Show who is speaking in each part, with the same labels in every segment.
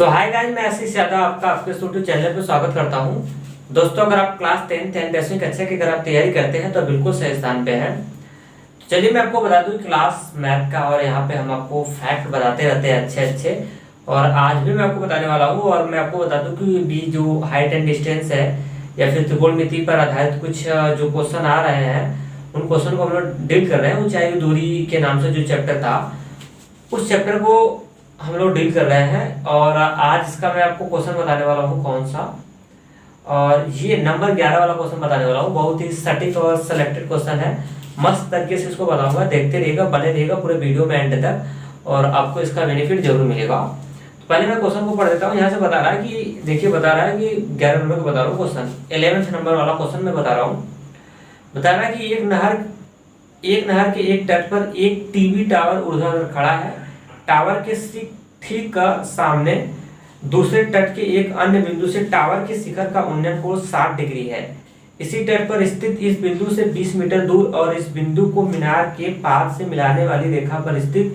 Speaker 1: सो hi guys, मैं आशीष यादव आपका आपके यूट्यूब चैनल पर स्वागत करता हूं। दोस्तों, अगर आप क्लास 10 10वीं कक्षा की अगर आप तैयारी करते हैं तो बिल्कुल सही स्थान पे हैं। तो चलिए मैं आपको बता दूं क्लास मैथ का, और यहाँ पे हम आपको फैक्ट बताते रहते हैं अच्छे अच्छे। और आज भी मैं आपको बताने वाला हूँ, और मैं आपको बता दूं कि भी जो हाइट एंड डिस्टेंस है या फिर त्रिकोणमिति पर आधारित कुछ जो क्वेश्चन आ रहे हैं, उन क्वेश्चन को हम लोग डील कर रहे हैं। ऊंचाई दूरी के नाम से जो चैप्टर था, उस चैप्टर को हम लोग डील कर रहे हैं। और आज इसका मैं आपको क्वेश्चन बताने वाला हूँ कौन सा, और ये नंबर 11 वाला क्वेश्चन बताने वाला हूँ। बहुत ही सटीक और सिलेक्टेड क्वेश्चन है, मस्त तरीके से इसको बताऊंगा। देखते रहिएगा, बने रहिएगा पूरे वीडियो में एंड तक, और आपको इसका बेनिफिट जरूर मिलेगा। तो पहले मैं क्वेश्चन को पढ़ देता हूँ। यहाँ से बता रहा है कि देखिए, बता रहा है कि 11 नंबर का बता रहा हूँ क्वेश्चन, 11th नंबर वाला क्वेश्चन मैं बता रहा हूँ। बता रहा है कि एक नहर के एक तट पर एक टीवी टावर ऊर्ध्वाधर खड़ा है। टावर के ठीक सामने दूसरे तट के एक अन्य बिंदु से टावर के शिखर का उन्नयन कोण 60 डिग्री है। इसी तट पर स्थित इस बिंदु से 20 मीटर दूर और इस बिंदु को मीनार के पार से मिलाने वाली रेखा पर स्थित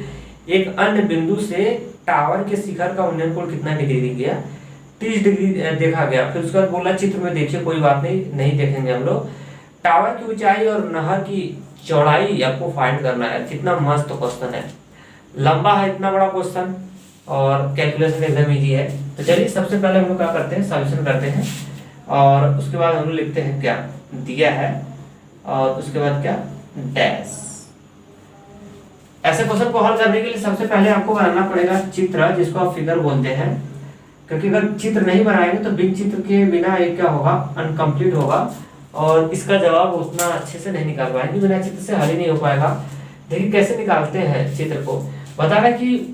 Speaker 1: एक अन्य बिंदु से टावर के शिखर का उन्नयन कोण कितना डिग्री दिया गया? 30 डिग्री देखा गया। फिर उसके बाद बोला चित्र में देखिए, कोई बात नहीं देखेंगे हम लोग। टावर की ऊंचाई और नहर की चौड़ाई आपको फाइंड करना है। कितना मस्त क्वेश्चन है, लंबा है, इतना बड़ा क्वेश्चन, और कैलकुलेशन एकदम इजी है। तो चलिए सबसे पहले हम लोग क्या करते हैं, सॉल्यूशन करते हैं, और उसके बाद हम लोग लिखते हैं क्या दिया है, और उसके बाद क्या डैश। ऐसे क्वेश्चन को हल करने के लिए सबसे पहले आपको बनाना पड़ेगा चित्र, जिसको आप फिगर बोलते हैं। क्योंकि अगर चित्र नहीं बनाएंगे तो बिन चित्र के बिना एक क्या होगा, अनकम्प्लीट होगा, और इसका जवाब उतना अच्छे से नहीं निकाल पाएंगे। बिना चित्र से हल ही नहीं हो पाएगा। देखिए कैसे निकालते हैं चित्र को। बता रहा है कि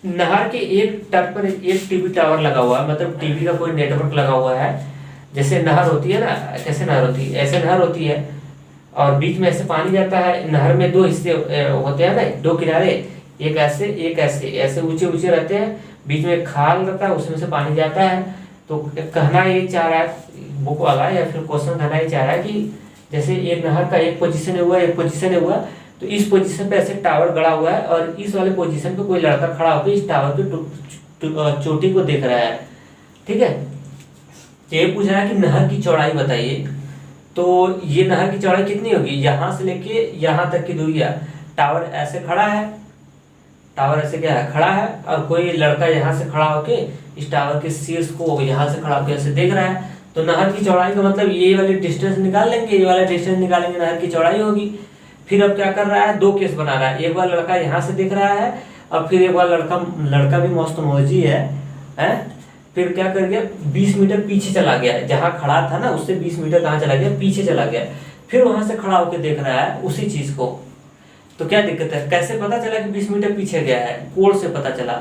Speaker 1: नहर के एक तट पर एक टीवी टावर लगा हुआ है, मतलब टीवी का कोई नेटवर्क लगा हुआ है। जैसे नहर होती है ना, कैसे नहर होती है, ऐसे नहर होती है, और बीच में ऐसे पानी जाता है। नहर में दो हिस्से होते हैं ना, दो किनारे, एक ऐसे एक ऐसे, ऐसे ऊंचे ऊंचे रहते हैं, बीच में खाल रहता है, उसमें से पानी जाता है। तो कहना ये चाह रहा है बुक वाला, या फिर क्वेश्चन कहना ये चाह रहा है कि जैसे एक नहर का एक पोजीशन हुआ, एक पोजीशन हुआ, तो इस पोजीशन पे ऐसे टावर गड़ा हुआ है, और इस वाले पोजीशन पे कोई लड़का खड़ा होकर इस टावर की चोटी को देख रहा है। ठीक है, ये पूछ रहा है कि नहर की चौड़ाई बताइए। तो ये नहर की चौड़ाई कितनी होगी, यहाँ से लेके यहाँ तक की दूरी है। टावर ऐसे खड़ा है, टावर ऐसे क्या है, खड़ा है, और कोई लड़का यहाँ से खड़ा होके इस टावर के शीर्ष को यहाँ से खड़ा होकर ऐसे देख रहा है। तो नहर की चौड़ाई का मतलब ये वाली डिस्टेंस निकाल लेंगे, ये वाला डिस्टेंस निकालेंगे, नहर की चौड़ाई होगी। फिर अब क्या कर रहा है, दो केस बना रहा है। एक बार लड़का यहाँ से देख रहा है, और फिर एक बार लड़का भी मस्त मौजी है। फिर क्या कर गया, 20 मीटर पीछे चला गया, जहाँ खड़ा था ना उससे 20 मीटर कहाँ चला गया, पीछे चला गया। फिर वहां से खड़ा होकर देख रहा है उसी चीज को। तो क्या दिक्कत है, कैसे पता चला कि 20 मीटर पीछे गया है? कोण से पता चला,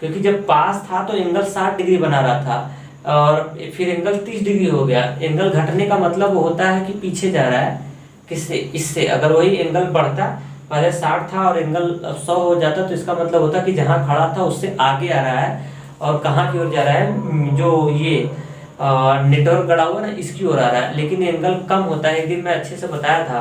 Speaker 1: क्योंकि जब पास था तो एंगल 60 डिग्री बना रहा था, और फिर एंगल 30 डिग्री हो गया। एंगल घटने का मतलब होता है कि पीछे जा रहा है, किससे, इससे। अगर वही एंगल बढ़ता, पहले 60 था और एंगल 100 हो जाता, तो इसका मतलब होता कि जहां खड़ा था उससे आगे आ रहा है, और कहाँ की ओर जा रहा है, जो ये नेटवर्क गड़ा हुआ ना, इसकी ओर आ रहा है। लेकिन एंगल कम होता है। एक दिन मैं अच्छे से बताया था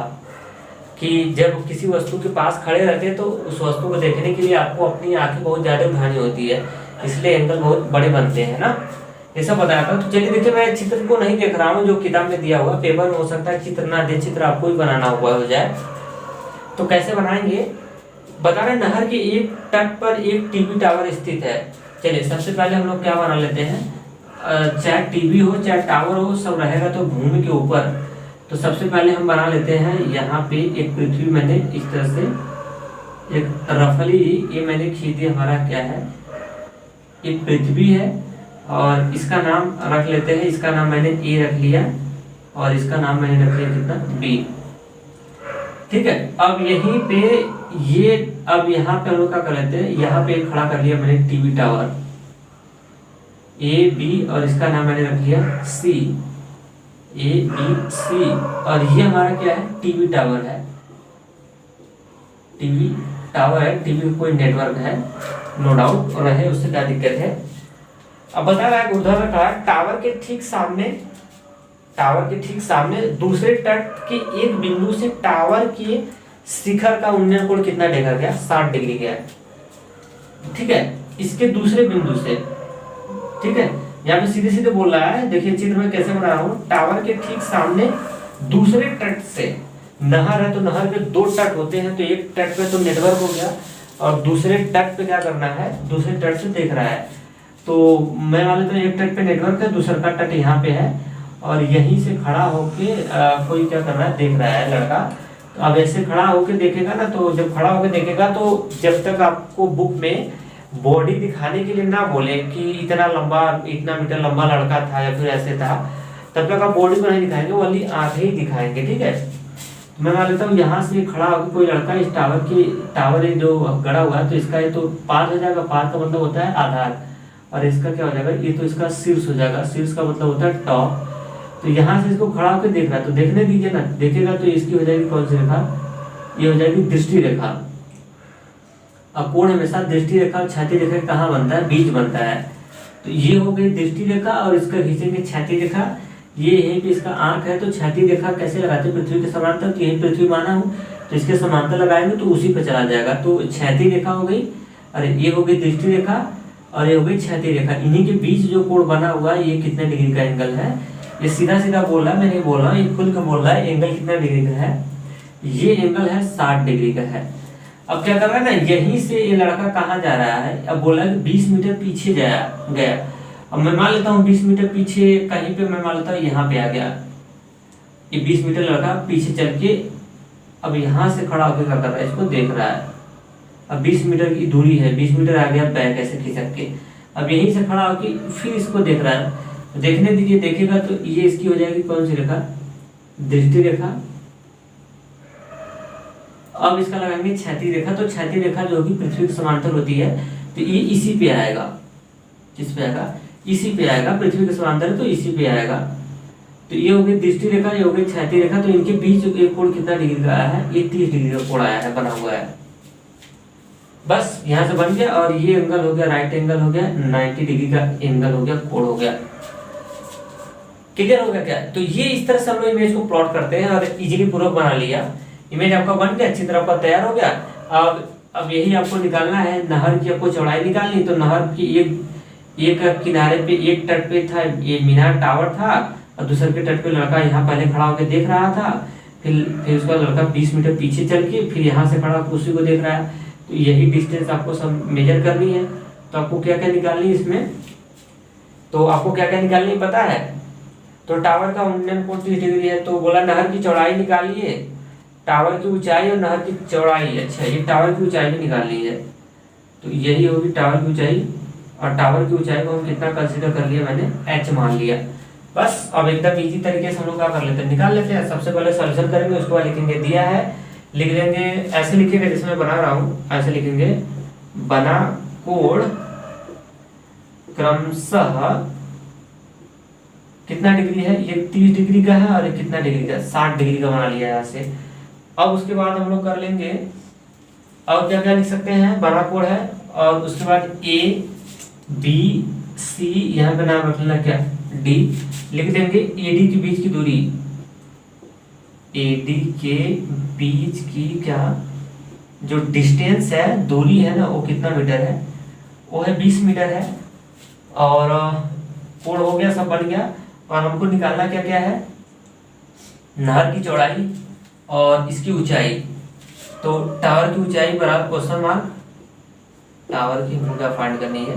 Speaker 1: कि जब किसी वस्तु के पास खड़े रहते हैं तो उस वस्तु को देखने के लिए आपको अपनी आंखें बहुत ज्यादा उठानी होती है, इसलिए एंगल बहुत बड़े बनते हैं ना, ये सब बताया था। तो चलिए देखिए, मैं चित्र को नहीं देख रहा हूँ, जो किताब में दिया हुआ, पेपर में हो सकता है चित्र ना दे, चित्र आपको ही बनाना हुआ हो जाए। तो कैसे बनाएंगे, बता रहे नहर के एक तट पर एक टीवी टावर स्थित है। चलिए सबसे पहले हम लोग क्या बना लेते हैं, चाहे टीवी हो चाहे टावर हो, सब रहेगा तो भूमि के ऊपर। तो सबसे पहले हम बना लेते हैं, यहाँ पे एक पृथ्वी मैंने इस तरह से एक रफली ये मैंने खींच दिया। हमारा क्या है, एक पृथ्वी है, और इसका नाम रख लेते हैं, इसका नाम मैंने ए रख लिया, और इसका नाम मैंने रख लिया कितना, बी। ठीक है, अब यहीं पे ये, अब यहाँ पे हम लोग क्या कर लेते हैं, यहाँ पे खड़ा कर लिया मैंने टीवी टावर ए बी, और इसका नाम मैंने रख लिया सी, ए बी सी। और ये हमारा क्या है, टीवी टावर है, टीवी टावर है, टीवी कोई नेटवर्क है, नो डाउट, और रहे उससे क्या दिक्कत है। अब बता रहा है उदाहरण कहा, टावर के ठीक सामने दूसरे तट के एक बिंदु से टावर के शिखर का उन्नयन कोण कितना देखा गया, 60 डिग्री गया। ठीक है, इसके दूसरे बिंदु से ठीक है, यहाँ पे सीधे सीधे बोल रहा है, देखिए चित्र में कैसे बना रहा हूँ। टावर के ठीक सामने दूसरे तट से, नहर है तो नहर के दो तट होते हैं, तो एक तट पे तो नेटवर्क हो गया और दूसरे तट पे क्या करना है, दूसरे तट से देख रहा है। तो मैं मान लेता हूँ एक तट पे नेटवर्क है, दूसरा का तट यहाँ पे है और यहीं से खड़ा होके कोई क्या कर रहा है, देख रहा है लड़का। तो अब ऐसे खड़ा होके देखेगा ना, तो जब खड़ा होके देखेगा तो जब तक आपको बुक में बॉडी दिखाने के लिए ना बोले कि इतना लंबा, इतना मीटर लंबा लड़का था या फिर ऐसे था, तब तक आप बॉडी को नहीं दिखाएंगे, वो वाली आंखें ही दिखाएंगे। ठीक है, तो मैं मान लेता हूँ यहाँ से खड़ा होकर कोई लड़का इस टावर जो गड़ा हुआ है, तो इसका ये तो पार हो जाएगा। पार का मतलब होता है आधार, और इसका क्या हो जाएगा, ये तो इसका शीर्ष हो जाएगा। शीर्ष का मतलब होता है टॉप। तो यहाँ से इसको खड़ा होकर देख रहा है, तो देखने दीजिए ना, देखेगा तो इसकी हो जाएगी कौन सी रेखा, ये हो जाएगी दृष्टि रेखा। अब कोण हमेशा दृष्टि रेखा और छाती रेखा कहाँ बनता है, बीच बनता है। तो ये हो गई दृष्टि रेखा और इसका खींचेंगे छाती रेखा। ये यहीं पे इसका आंख है, तो छाती रेखा कैसे लगाते हैं, पृथ्वी के समांतर। तो यही पृथ्वी माना हूँ, तो इसके समांतर लगाएंगे तो उसी पे चला जाएगा। तो छाती रेखा हो गई, अरे ये हो गई दृष्टि रेखा और ये हो गई छाती रेखा। इन्हीं के बीच जो कोण बना हुआ है, ये कितने डिग्री का एंगल है, ये सीधा सीधा बोल रहा है, मैं नहीं बोल रहा हूँ, ये खुल के बोल रहा है। एंगल कितना डिग्री का है, ये एंगल है 60 डिग्री का है। अब क्या कर रहा है ना, यहीं से ये लड़का कहाँ जा रहा है, अब बोला कि 20 मीटर पीछे गया। अब मैं मान लेता हूँ 20 मीटर पीछे कहीं पे, मैं मान लेता हूँ यहाँ पे आ गया। ये 20 मीटर लड़का पीछे चल के अब यहाँ से खड़ा होकर क्या कर रहा है, इसको देख रहा है। अब 20 मीटर की दूरी है, 20 मीटर आ गया बैक ऐसे खिसक के। अब यहीं से खड़ा होकर फिर इसको देख रहा है, तो देखने दीजिए, देखेगा तो ये इसकी हो जाएगी कौन सी रेखा, दृष्टि रेखा। अब इसका लगाएंगे छाती रेखा। तो छाती रेखा जो होगी पृथ्वी के समांतर होती है, तो ये इसी पे आएगा, किस पे आएगा, इसी पे आएगा, पृथ्वी के समांतर है तो इसी पे आएगा। तो ये हो गई दृष्टि रेखा, ये हो गई छाती रेखा। तो इनके बीच एक कोण कितना डिग्री का आया है, ये 30 डिग्री का कोण आया है, बना हुआ है। बस यहाँ से बन गया और ये एंगल हो गया, राइट एंगल हो गया, 90 डिग्री का एंगल हो गया, कोण हो गया। क्लियर हो गया क्या? तो ये इस तरह से हम लोग इमेज को प्लॉट करते हैं और इजीली पूर्वक बना लिया। इमेज आपका बन गया, चित्र आपका तैयार हो गया। अब यही आपको निकालना है, नहर की आपको चौड़ाई निकालनी। तो नहर की एक किनारे पे, एक तट पे था ये मीनार टावर था और दूसरे के तट पे लड़का यहाँ पहले खड़ा होकर देख रहा था। फिर उसका लड़का 20 मीटर पीछे चल के फिर यहाँ से खड़ा होकर उसी को देख रहा है। तो यही डिस्टेंस आपको सब मेजर करनी है। तो आपको क्या क्या निकालनी है इसमें, तो आपको क्या क्या निकालनी है पता है। तो टावर का उन्नयन कोण 30 डिग्री है, तो बोला नहर की चौड़ाई निकालिए, टावर की ऊंचाई और नहर की चौड़ाई। अच्छा, ये टावर की ऊंचाई भी निकालनी है, तो यही होगी टावर की ऊंचाई। और टावर की ऊंचाई को हम कितना कंसीडर कर लिया, मैंने h मान लिया। बस अब एकदम इजी तरीके से हम लोग क्या कर लेते हैं, निकाल लेते हैं। सबसे पहले सॉल्यूशन करेंगे, उसके बाद लिखेंगे दिया है, लिख लेंगे ऐसे लिखेंगे जैसे मैं बना रहा हूँ, ऐसे लिखेंगे बना कोण क्रमशः कितना डिग्री है, ये 30 डिग्री का है और ये कितना डिग्री का, 60 डिग्री का बना लिया यहाँ से। अब उसके बाद हम लोग कर लेंगे, और क्या क्या लिख सकते हैं, बना कोण है और उसके बाद ए बी सी, यहाँ पे नाम रख लेना क्या, डी। लिख देंगे एडी के बीच की दूरी, एडी के बीच की क्या जो डिस्टेंस है, दूरी है ना, वो कितना मीटर है, वो है 20 मीटर है। और कोण हो गया, सब बन गया। और हमको निकालना क्या क्या है, नहर की चौड़ाई और इसकी ऊंचाई। तो टावर की ऊंचाई बराबर क्वेश्चन मार्क, टावर की हमको फाइंड करनी है,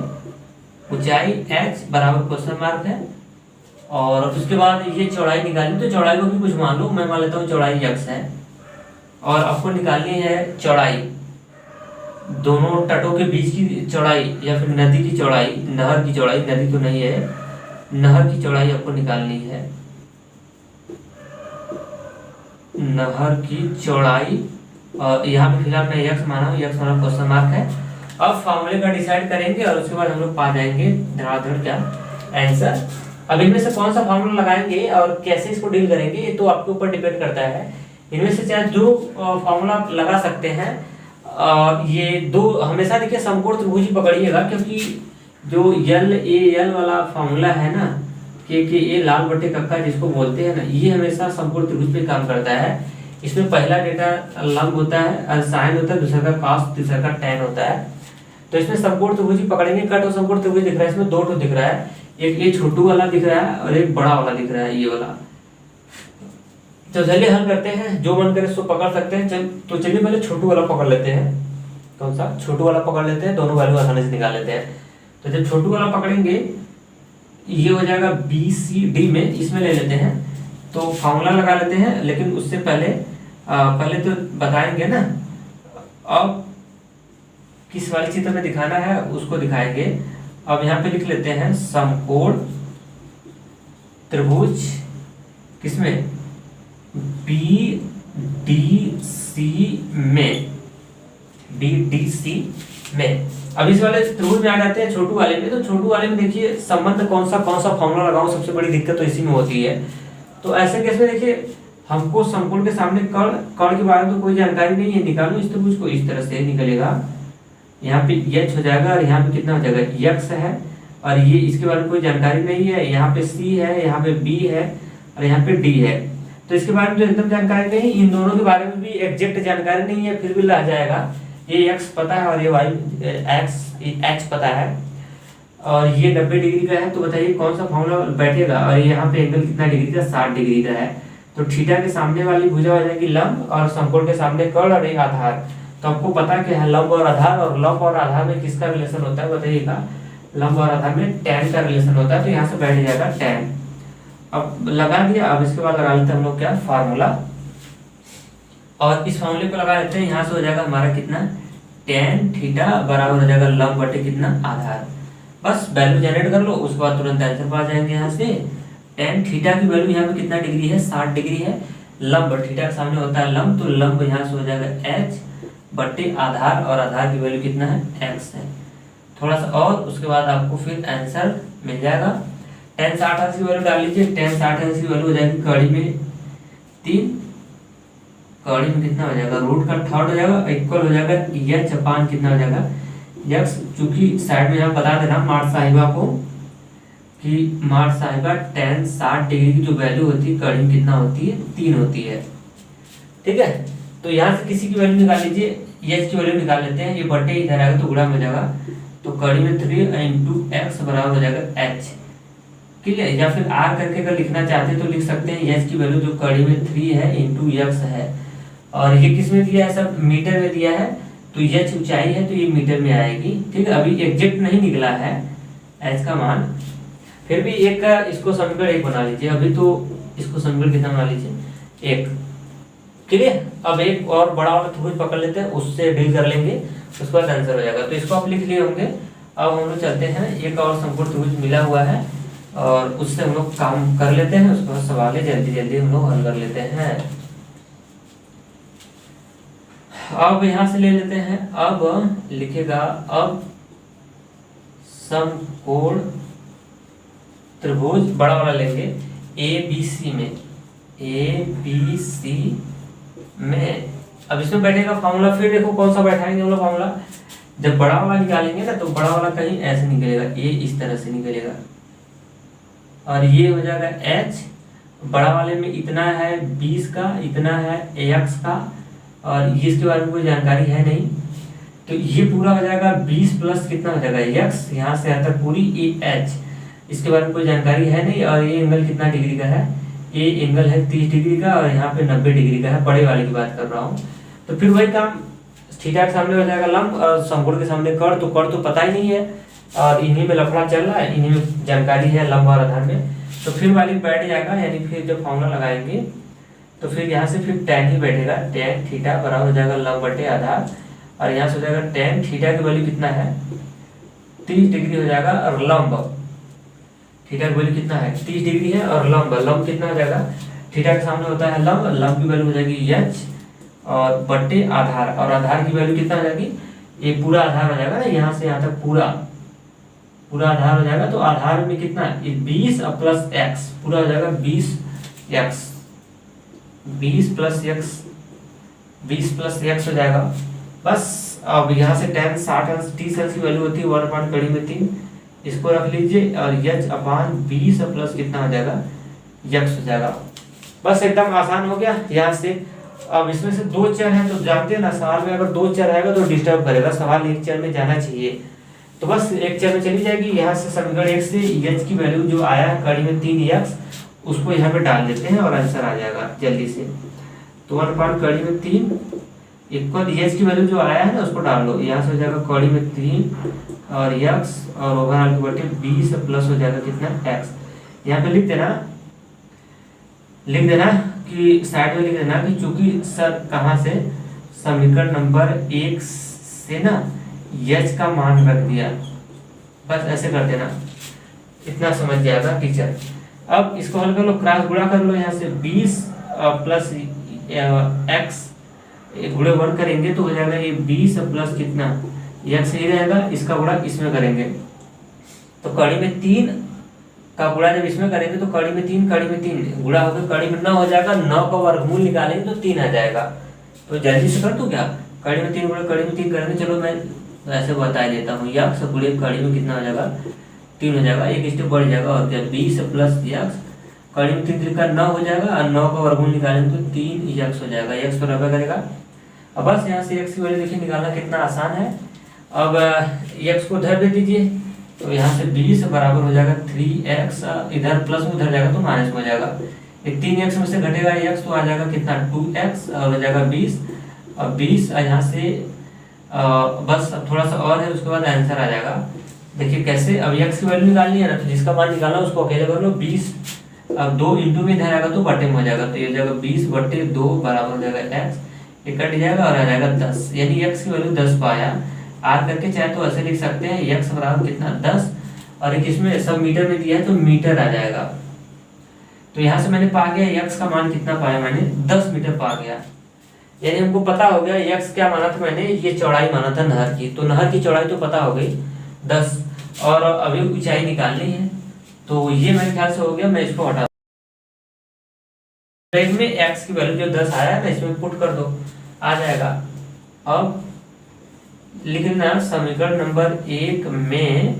Speaker 1: ऊंचाई h बराबर क्वेश्चन मार्क है। और उसके बाद ये चौड़ाई निकालनी, तो चौड़ाई को भी कुछ मान लो, मैं मान लेता हूँ चौड़ाई x है। और आपको निकालनी है चौड़ाई, दोनों तटों के बीच की चौड़ाई या फिर नदी की चौड़ाई, नहर की चौड़ाई, नदी तो नहीं है, नहर की चौड़ाई आपको निकालनी है, नहर की चौड़ाई। और यहाँ पे फिलहाल मैं x माना हूँ, x माना क्वेश्चन मार्क है। अब फॉर्मूले का डिसाइड करेंगे और उसके बाद हम लोग पा जाएंगे धड़ाधड़ क्या आंसर। अब इनमें से कौन सा फॉर्मूला लगाएंगे और कैसे इसको डील करेंगे, ये तो आपके ऊपर डिपेंड करता है। इनमें से चाहे जो फॉर्मूला आप लगा सकते हैं, ये दो हमेशा देखिए समकोण त्रिभुज ही पकड़िएगा, क्योंकि जो यल ए यल वाला फॉर्मूला है ना, के ए लाल बटे कक्का जिसको बोलते हैं ना, ये हमेशा समकोण त्रिभुज पे काम करता है। इसमें पहला डेटा लंब होता है, साइन होता है, दूसरा का कॉस, तीसरा का टैन होता है। तो इसमें समकोण त्रिभुज ही पकड़ेंगे। कट और समकोण त्रिभुज दिख रहा है, इसमें दो ठो दिख रहा है, एक ये छोटू वाला दिख रहा है और एक बड़ा वाला दिख रहा है, ये वाला। तो चलिए हल करते हैं, जो मन करे सो पकड़ सकते हैं। तो चलिए पहले छोटू वाला पकड़ लेते हैं। कौन सा? छोटू वाला पकड़ लेते हैं, दोनों वैल्यू आसानी से निकाल लेते हैं। तो जब छोटू वाला पकड़ेंगे ये हो जाएगा BCD में, इसमें ले लेते हैं। तो फॉर्मूला लगा लेते हैं, लेकिन उससे पहले तो बताएंगे ना अब किस वाले चित्र में दिखाना है उसको दिखाएंगे। अब यहाँ पे लिख लेते हैं समकोण त्रिभुज किसमें? BDC में, BDC में। अब इस वाले त्रिभुज में आ जाते हैं छोटू वाले में। तो छोटू वाले में देखिए संबंध कौन सा फॉर्मूला लगाऊं, सबसे बड़ी दिक्कत तो इसी में होती है। तो ऐसे केस में देखिए हमको समकोण के सामने कर्ण के बारे में तो कोई जानकारी नहीं है, निकालो इस त्रिभुज को। इस तरह से निकलेगा, यहाँ पे H हो जाएगा और यहाँ पे कितना हो जाएगा X है, और ये इसके बारे में कोई जानकारी नहीं है। यहाँ पे C है, यहाँ पे B है और यहाँ पे D है। तो इसके बारे में तो एकदम जानकारी नहीं, इन दोनों के बारे में भी एग्जैक्ट जानकारी नहीं है, फिर भी लग जाएगा। ये X पता है और ये X पता है, और ये 90 डिग्री का है। तो बताइए कौन सा फॉर्मूला बैठेगा? और यहाँ पे एंगल कितना डिग्री का? 60 डिग्री का है। तो थीटा के सामने वाली भुजा हो जाएगी लंब, और समकोण के सामने कर्ण और एक आधार। तो आपको पता क्या है? लंब और आधार। और लंब और आधार में किसका रिलेशन होता है बताइएगा? लंब और आधार में tan का रिलेशन होता है। तो यहाँ से बैठ जाएगा tan। अब लगा दिया। अब इसके बाद लगा लेते हैं हम लोग क्या? फार्मूला। और इस फार्मूले को लगा लेते हैं। यहाँ से हो जाएगा हमारा कितना? tan थीटा बराबर हो जाएगा लंब बटे कितना? आधार। बस वैल्यू जनरेट कर लो, उसके बाद तुरंत आंसर पा जाएंगे। यहाँ से tan थीटा की वैल्यू यहाँ पे कितना डिग्री है? 60 डिग्री है। लंब थीटा के सामने होता है लंब, तो लंब यहाँ से हो जाएगा H बटे आधार, और आधार की वैल्यू कितना है? X है। थोड़ा सा और उसके बाद आपको फिर आंसर मिल जाएगा। tan 60 अंश की वैल्यू डाल लीजिए। tan 60 अंश की वैल्यू हो जाएगी कड़ी में 3, कड़ी में कितना हो जाएगा? रूट का थर्ड हो जाएगा, इक्वल हो जाएगा H अपान कितना हो जाएगा? X। चूंकि साइड में यहाँ बता देना मार्ट साहिबा को कि मार्ट साहिबा tan 60 डिग्री की जो वैल्यू होती है कड़ी में कितना होती है? 3 होती है। ठीक है, तो यहाँ से किसी की वैल्यू निकाल लीजिए। H की वैल्यू निकाल लेते हैं। ये बटे इधर आएगा तो गुणा में हो जाएगा, तो कड़ी में 3 इंटू x बराबर हो जाएगा h। क्लियर? या फिर r करके अगर लिखना चाहते हैं तो लिख सकते हैं h की वैल्यू जो कड़ी में 3 है इंटू x है। और ये किस में दिया है? सब मीटर में दिया है। तो h ऊंचाई है तो ये मीटर में आएगी। ठीक है, अभी एग्जैक्ट नहीं निकला है h का मान, फिर भी एक का इसको समीकरण 1 बना लीजिए। अभी तो इसको समीकरण कितना बना लीजिए? 1। क्लियर? अब एक और बड़ा वाला त्रिभुज पकड़ लेते हैं, उससे डील कर लेंगे, उसके बाद आंसर हो जाएगा। तो इसको आप लिख लिए होंगे। अब हम लोग चलते हैं, एक और समकोण त्रिभुज मिला हुआ है और उससे हम लोग काम कर लेते हैं। उसके बाद सवाल जल्दी जल्दी हम लोग हल कर लेते हैं। अब यहाँ से ले लेते हैं। अब लिखेगा, अब समकोण त्रिभुज बड़ा वाला लेंगे ABC में, ABC में। अब इसमें बैठेगा फॉर्मूला। फिर देखो कौन सा बैठाएंगे हम लोग फॉर्मूला। जब बड़ा वाला निकालेंगे ना तो बड़ा वाला कहीं ऐसे निकलेगा, ये इस तरह से निकलेगा, और ये हो जाएगा H। बड़ा वाले में इतना है 20 का, इतना है AX का, और ये इसके बारे में कोई जानकारी है नहीं। तो ये पूरा हो जाएगा 20 प्लस कितना हो जाएगा X, यहाँ से आता पूरी AH। इसके बारे में कोई जानकारी है नहीं। और ये एंगल कितना डिग्री का है? ये एंगल है 30 डिग्री का, और यहाँ पे 90 डिग्री का है। बड़े वाले की बात कर रहा हूँ। तो फिर वही काम, थीटा के सामने हो जाएगा लंब और समकोण के सामने कर्ण। तो कर्ण तो पता ही नहीं है, और इन्हीं में लफड़ा चल रहा है, इन्हीं में जानकारी है लंब और आधार में। तो फिर वाली बैठ जाएगा, यानी फिर जब फॉर्मूला लगाएंगे तो फिर यहाँ से फिर tan ही बैठेगा। tan थीटा बराबर हो जाएगा लंब बटे आधार, और यहाँ से हो जाएगा tan थीटा की वैल्यू कितना है? 30 डिग्री हो जाएगा, और लंब थीटा की वैल्यू कितना है? 30 डिग्री है, और लंब कितना हो जाएगा? थीटा के सामने होता है लंब की वैल्यू हो जाएगी H और बटे आधार, और आधार की वैल्यू कितना हो जाएगी? ये पूरा आधार हो जाएगा ना, यहाँ से यहाँ तक पूरा आधार हो जाएगा। तो आधार में कितना? 20 प्लस x, पूरा हो जाएगा 20x, 20 प्लस x हो जाएगा। बस अब यहाँ से tan 60 अंश 30 अंश की वैल्यू होती है 1 कड़ी में 3, इसको रख लीजिए, और h अपान 20 प्लस कितना हो जाएगा? x हो जाएगा। बस एकदम आसान हो गया यहाँ से। अब इसमें से 2 चर हैं, तो जानते हैं ना सवाल में अगर 2 चर आएगा तो डिस्टर्ब करेगा, सवाल एक चर में जाना चाहिए। तो बस एक चर में चली जाएगी। यहाँ से समीकरण 1 से एच की वैल्यू जो आया है कड़ी में 3x उसको यहाँ पे डाल देते हैं और आंसर आ जाएगा जल्दी से। तो 1 कड़ी में 3 इक्वल एच की वैल्यू जो आया है ना उसको डाल लो। यहाँ से हो जाएगा कड़ी में 3 और x और ओवरऑल के बटे 20 प्लस हो जाएगा कितना x। यहाँ पे लिख देना कि साइड में लिख देना कि चूंकि सर कहाँ से समीकरण नंबर 1 से ना एच का मान रख दिया, बस ऐसे कर देना, इतना समझ जाएगा टीचर। अब इसको हल कर लो, क्रॉस गुणा कर लो। यहाँ से 20 प्लस x गुणे 1 करेंगे तो हो जाएगा ये 20 प्लस कितना x ही रहेगा, इसका गुणा इसमें करेंगे तो कड़ी में 3 का गुणा जब इसमें करेंगे तो कड़ी में 3 गुणा होकर कड़ी में 9 हो जाएगा। 9 का वर्गमूल निकालेंगे तो 3 आ जाएगा। तो जल्दी से कर दूं क्या, कड़ी में 3 गुणा कड़ी में 3 करेंगे। चलो मैं ऐसे बता देता हूँ, x गुणे कड़ी में कितना हो जाएगा 3 हो जाएगा, एक स्टेप बढ़ जाएगा और क्या 20 प्लस x कड़ी में 3 का 9 हो जाएगा और 9 का वर्गमूल निकालेंगे तो 3x हो जाएगा। x तो रबा करेगा। अब बस यहाँ से x की वैल्यू देखिए निकालना कितना आसान है। अब x को उधर दे दीजिए तो यहाँ से 20 बराबर हो जाएगा 3x, इधर प्लस में उधर जाएगा तो माइनस में हो जाएगा। एक 3x में से घटेगा x तो आ जाएगा कितना 2x और हो जाएगा 20 और 20 यहाँ से बस अब थोड़ा सा और है उसके बाद आंसर आ जाएगा। देखिए कैसे, अब x की वैल्यू निकालनी है ना तो जिसका मान निकालना उसको अकेले कर लो। 20 अब 2 इंटू में इधर आएगा तो बटे में हो जाएगा तो ये हो जाएगा 20 बटे 2 बराबर हो जाएगा x, ये कट जाएगा और आ जाएगा 10, यानी x की वैल्यू 10 पाया। आर करके चाहे तो ऐसे लिख सकते हैं x बराबर कितना 10 और एक इसमें सब मीटर में दिया है तो मीटर आ जाएगा। तो यहाँ से मैंने पा गया x का मान कितना पाया, मैंने 10 मीटर पा गया। यानी हमको पता हो गया x क्या माना था मैंने, ये चौड़ाई माना था नहर की, तो नहर की चौड़ाई तो पता हो गई 10 और अभी ऊंचाई निकालनी है तो ये मेरे ख्याल से हो गया। मैं इसको हटा में x की वैल्यू जो 10 आया है ना इसमें पुट कर दो, आ जाएगा। अब लिखना समीकरण नंबर 1 में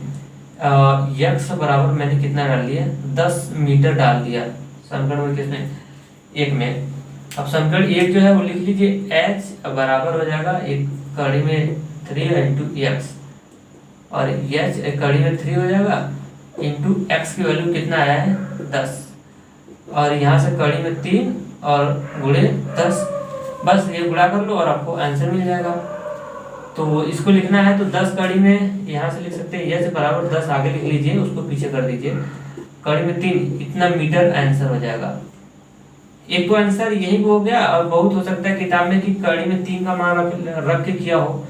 Speaker 1: x बराबर मैंने कितना डाल दिया 10 मीटर डाल दिया समीकरण में, किसमें 1 में। अब समीकरण 1 जो है वो लिख लीजिए h बराबर हो जाएगा एक कड़ी में 3 इंटू x और h एक कड़ी में 3 हो जाएगा इंटू x की वैल्यू कितना आया है 10 और यहाँ से कड़ी में 3 और गुणे 10, बस ये गुणा कर लो और आपको आंसर मिल जाएगा। तो इसको लिखना है तो 10 कड़ी में यहाँ से लिख सकते हैं h बराबर 10 आगे लिख लीजिए, उसको पीछे कर दीजिए, कड़ी में 3 इतना मीटर आंसर हो जाएगा। एक तो आंसर यही हो गया और बहुत हो सकता है किताब में कि कड़ी में 3 का मान रख के किया हो,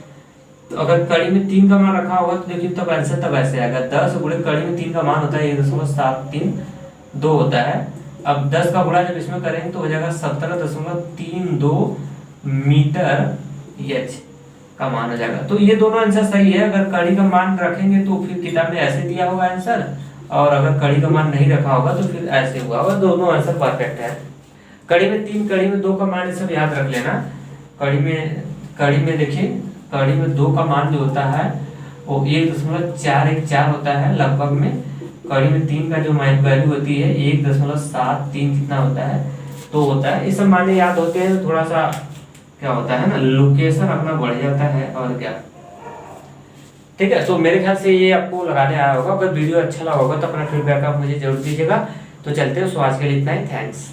Speaker 1: तो अगर कड़ी में 3 का मान रखा होगा तो देखिए तब आंसर तब ऐसे आएगा 10 गुणे कड़ी में 3 का मान होता है 1.732 होता है। अब 10 का गुणा जब इसमें करेंगे तो हो जाएगा 17.32 मीटर एच का मान हो जाएगा। तो ये दोनों आंसर सही है। अगर कड़ी का मान रखेंगे तो फिर किताब में ऐसे दिया होगा आंसर, और अगर कड़ी का मान नहीं रखा होगा तो फिर ऐसे हुआ होगा। दोनों आंसर परफेक्ट है। कड़ी में 3 कड़ी में 2 का मान ये सब याद रख लेना। कड़ी में देखिए कड़ी में 2 का मान जो होता है वो 1.414 होता है लगभग में। कड़ी में 3 का जो वैल्यू होती है 1.73 कितना होता है तो होता है। ये सब माने याद होते हैं तो थोड़ा सा क्या होता है ना लोकेशन अपना बढ़ जाता है और क्या, ठीक है। तो मेरे ख्याल से ये आपको लगाने आया होगा। अगर वीडियो अच्छा लगा होगा तो अपना फीडबैक आप मुझे जरूर दीजिएगा। तो चलते हैं, सो आज के लिए इतना ही, थैंक्स।